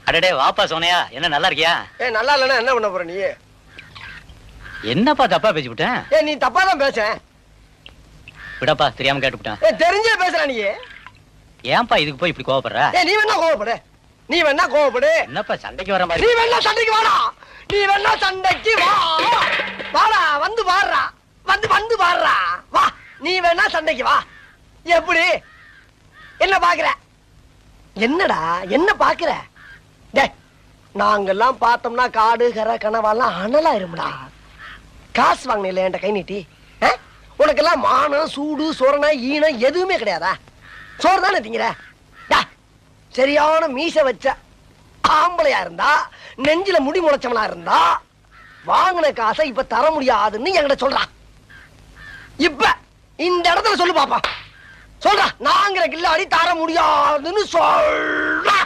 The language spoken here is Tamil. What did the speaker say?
அடடே வாப்பா சோனையா, என்ன நல்லா இருக்கியா? நல்லா இல்லன்னா என்ன பண்ண போற நீ? என்னப்பா தப்பா பேசி விட்டேன்? நீ தப்பா தான் பேச. விடப்பா, தெரியாம கேட்டுவிட்டேன். தெரிஞ்சே பேசுற நீ. ஏன்பா இதுக்கு போய் இப்படி கோவப்படுற? நீ வேணா கோவப்படு, நீ வேணா கோவப்படு. என்னப்பா சண்டைக்கு வர மாதிரி? நீ வேணா சண்டைக்கு வாடா, நீ வேணா சண்டைக்கு வா. வாடா, வந்து பாடுறா, வந்து பாடுறா, வா. நீ வேணா சண்டைக்கு வா. எப்படி என்ன பாக்குற? என்னடா என்ன பாக்குற? நாங்கெல்லாம் பார்த்தோம்னா காடு கரை கனவாலாம் அனலாயிரும்டா. காசு வாங்கின என்கிட்ட கை நீட்டி. உனக்கெல்லாம் மானம் சூடு சொரணை ஈனம் எதுவுமே கிடையாதா? சோறு தானே திங்கிற? சரியான மீச வச்ச ஆம்பளையா இருந்தா, நெஞ்சில முடி முளைச்சவனா இருந்தா, வாங்கின காசை இப்ப தர முடியாதுன்னு என்கிட்ட சொல்றான். இப்ப இந்த இடத்துல சொல்லு பாப்பா, சொல்றா. நாங்கிற கில்லாடி தர முடியாதுன்னு சொல்ற.